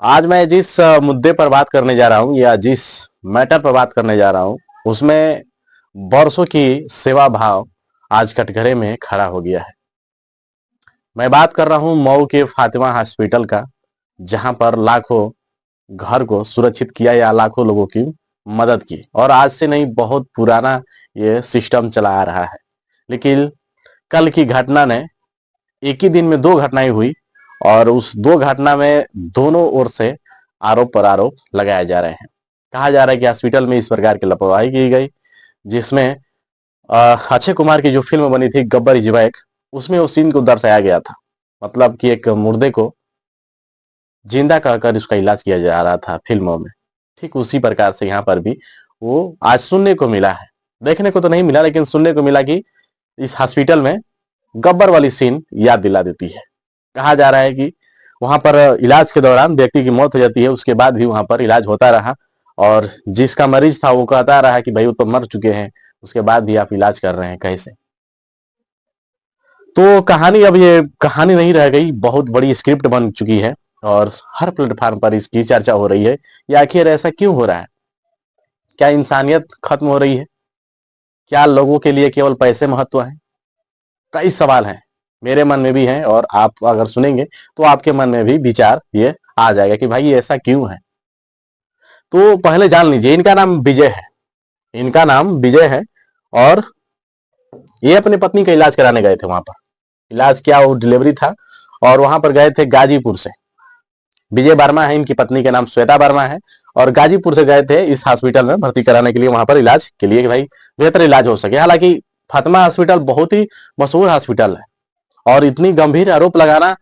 आज मैं जिस मुद्दे पर बात करने जा रहा हूँ या जिस मैटर पर बात करने जा रहा हूँ उसमें बरसों की सेवा भाव आज कटघरे में खड़ा हो गया है। मैं बात कर रहा हूँ मऊ के फातिमा हॉस्पिटल का, जहां पर लाखों घर को सुरक्षित किया या लाखों लोगों की मदद की, और आज से नहीं, बहुत पुराना ये सिस्टम चला आ रहा है। लेकिन कल की घटना ने, एक ही दिन में दो घटनाएं हुई और उस दो घटना में दोनों ओर से आरोप पर आरोप लगाए जा रहे हैं। कहा जा रहा है कि हॉस्पिटल में इस प्रकार की लापरवाही की गई, जिसमें अक्षय कुमार की जो फिल्म बनी थी गब्बर इज बैक, उसमें उस सीन को दर्शाया गया था। मतलब कि एक मुर्दे को जिंदा कहकर उसका इलाज किया जा रहा था फिल्मों में। ठीक उसी प्रकार से यहाँ पर भी वो आज सुनने को मिला है। देखने को तो नहीं मिला, लेकिन सुनने को मिला कि इस हॉस्पिटल में गब्बर वाली सीन याद दिला देती है। कहा जा रहा है कि वहां पर इलाज के दौरान व्यक्ति की मौत हो जाती है, उसके बाद भी वहां पर इलाज होता रहा, और जिसका मरीज था वो कहता रहा कि भाई वो तो मर चुके हैं, उसके बाद भी आप इलाज कर रहे हैं कैसे। तो कहानी, अब ये कहानी नहीं रह गई, बहुत बड़ी स्क्रिप्ट बन चुकी है और हर प्लेटफॉर्म पर इसकी चर्चा हो रही है। या आखिर ऐसा क्यों हो रहा है? क्या इंसानियत खत्म हो रही है? क्या लोगों के लिए केवल पैसे महत्व है? कई सवाल हैं, मेरे मन में भी हैं, और आप अगर सुनेंगे तो आपके मन में भी विचार ये आ जाएगा कि भाई ऐसा क्यों है। तो पहले जान लीजिए, इनका नाम विजय है। इनका नाम विजय है और ये अपनी पत्नी का इलाज कराने गए थे वहां पर। इलाज क्या, वो डिलीवरी था, और वहां पर गए थे गाजीपुर से। विजय वर्मा है, इनकी पत्नी का नाम श्वेता वर्मा है, और गाजीपुर से गए थे इस हॉस्पिटल में भर्ती कराने के लिए, वहां पर इलाज के लिए कि भाई बेहतर इलाज हो सके। हालांकि फातिमा हॉस्पिटल बहुत ही मशहूर हॉस्पिटल है, और इतनी गंभीर आरोप लगाना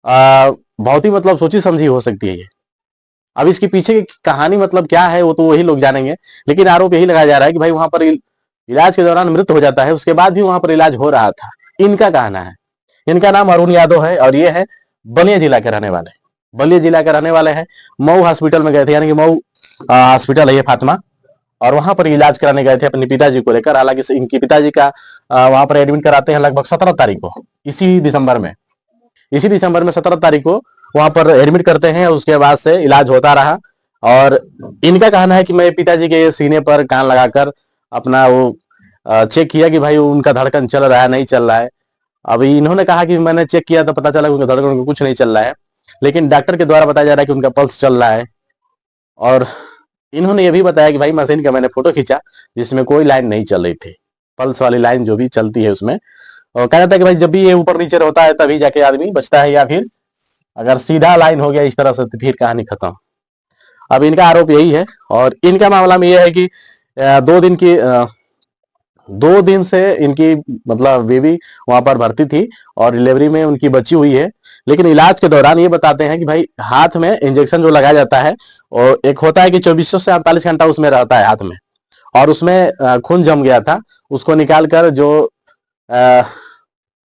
बहुत ही मतलब सोची समझी हो सकती है ये। अब इसके पीछे की कहानी मतलब क्या है वो तो वही लोग जानेंगे, लेकिन आरोप यही लगाया जा रहा है कि भाई वहां पर इलाज के दौरान मृत्यु हो जाता है, उसके बाद भी वहां पर इलाज हो रहा था। इनका कहना है। इनका नाम अरुण यादव है और ये है बलिया जिला के रहने वाले। बलिया जिला के रहने वाले हैं। मऊ हॉस्पिटल में गए थे, यानी कि मऊ हॉस्पिटल है ये फातिमा, और वहां पर इलाज कराने गए थे अपने पिताजी को लेकर। हालांकि इनके पिताजी का वहां पर एडमिट कराते हैं लगभग 17 तारीख को, इसी दिसंबर में। इसी दिसंबर में 17 तारीख को वहां पर एडमिट करते हैं, और उसके बाद से इलाज होता रहा। और इनका कहना है कि मैं पिताजी के सीने पर कान लगाकर अपना वो चेक किया कि भाई उनका धड़कन चल रहा है नहीं चल रहा है। अभी इन्होंने कहा कि मैंने चेक किया तो पता चला कि उनका धड़कन कुछ नहीं चल रहा है, लेकिन डॉक्टर के द्वारा बताया जा रहा है कि उनका पल्स चल रहा है। और इन्होंने ये भी बताया कि भाई मशीन का मैंने फोटो खींचा जिसमें कोई लाइन नहीं चल रही थी, पल्स वाली लाइन जो भी चलती है उसमें। और कहा जाता है कि भाई जब भी ये ऊपर नीचे होता है तभी जाके आदमी बचता है, या फिर अगर सीधा लाइन हो गया इस तरह से तो फिर कहानी खत्म। अब इनका आरोप यही है, और इनका मामला में यह है कि 2 दिन की 2 दिन से इनकी मतलब बेबी वहां पर भर्ती थी और डिलीवरी में उनकी बची हुई है। लेकिन इलाज के दौरान ये बताते हैं कि भाई हाथ में इंजेक्शन जो लगाया जाता है, और एक होता है कि 24 से 48 घंटा उसमें रहता है हाथ में, और उसमें खून जम गया था। उसको निकाल कर जो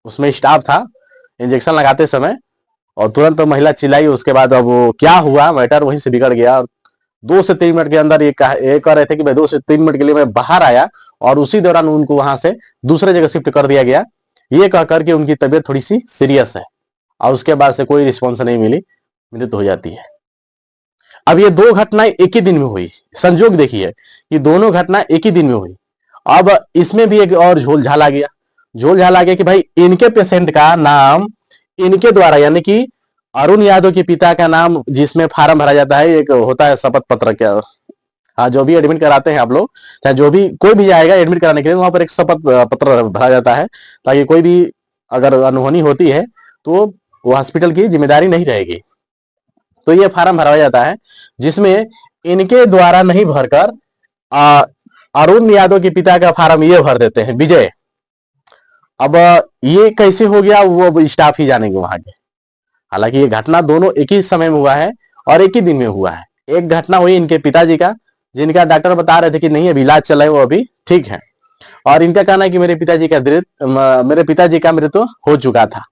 उसमें स्टाफ था इंजेक्शन लगाते समय, और तुरंत तो महिला चिल्लाई। उसके बाद अब वो क्या हुआ मैटर वहीं से बिगड़ गया। 2 से 3 मिनट के अंदर ये कह रहे थे कि भाई 2 से 3 मिनट के लिए मैं बाहर आया, और उसी दौरान उनको वहां से दूसरे जगह शिफ्ट कर दिया गया, ये कह करके उनकी तबीयत थोड़ी सी सीरियस है, और उसके बाद से कोई रिस्पॉन्स नहीं मिली, मृत्यु हो जाती है। अब ये दो घटनाएं एक ही दिन में हुई। संजोग देखिए कि दोनों घटना एक ही दिन में हुई। अब इसमें भी एक और झोल झाल आ गया। झोल झाल आ गया कि भाई इनके पेशेंट का नाम इनके द्वारा, यानी कि अरुण यादव के पिता का नाम जिसमें फार्म भरा जाता है, एक होता है शपथ पत्र क्या, हाँ, जो भी एडमिट कराते हैं आप लोग, चाहे जो भी कोई भी जाएगा एडमिट कराने के लिए, वहां पर एक शपथ पत्र भरा जाता है, ताकि कोई भी अगर अनहोनी होती है तो वो हॉस्पिटल की जिम्मेदारी नहीं रहेगी। तो ये फार्म भरा जाता है जिसमें इनके द्वारा नहीं भरकर अरुण यादव के पिता का फार्म ये भर देते हैं, विजय। अब ये कैसे हो गया वो अब स्टाफ ही जानेंगे वहां के। हालांकि ये घटना दोनों एक ही समय में हुआ है और एक ही दिन में हुआ है। एक घटना हुई इनके पिताजी का, जिनका डॉक्टर बता रहे थे कि नहीं अभी इलाज चल रहा है, वो अभी ठीक है, और इनका कहना है कि मेरे पिताजी का मृत्यु हो चुका था।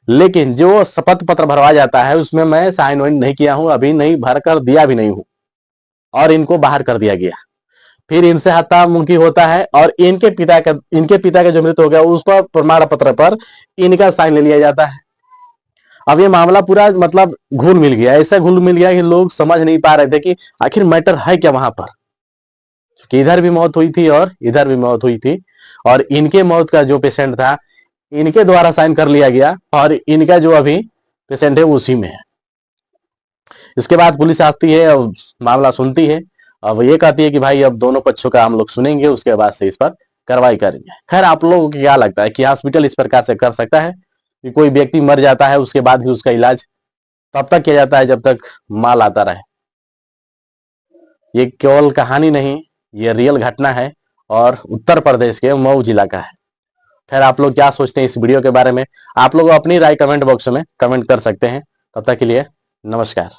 लेकिन जो शपथ पत्र भरवा जाता है उसमें मैं साइन वाइन नहीं किया हूं, अभी नहीं भर कर दिया भी नहीं हूं, और इनको बाहर कर दिया गया। फिर इनसे हत्या मुमकिन होता है, और इनके पिता का जो मृत्यु हो गया उस पर प्रमाण पत्र पर इनका साइन ले लिया जाता है। अब ये मामला पूरा मतलब घुल मिल गया, ऐसा घुल मिल गया कि लोग समझ नहीं पा रहे थे कि आखिर मैटर है क्या वहां पर, कि इधर भी मौत हुई थी और इधर भी मौत हुई थी, और इनके मौत का जो पेशेंट था इनके द्वारा साइन कर लिया गया, और इनका जो अभी पेशेंट है उसी में है। इसके बाद पुलिस आती है और मामला सुनती है। अब ये कहती है कि भाई अब दोनों पक्षों का हम लोग सुनेंगे, उसके बाद से इस पर कार्रवाई करेंगे। खैर, आप लोगों को क्या लगता है कि हॉस्पिटल इस प्रकार से कर सकता है कि कोई व्यक्ति मर जाता है उसके बाद भी उसका इलाज तब तक किया जाता है जब तक माल आता रहे? ये केवल कहानी नहीं, ये रियल घटना है और उत्तर प्रदेश के मऊ जिला का है। खैर, आप लोग क्या सोचते हैं इस वीडियो के बारे में? आप लोग अपनी राय कमेंट बॉक्स में कमेंट कर सकते हैं। तब तक के लिए नमस्कार।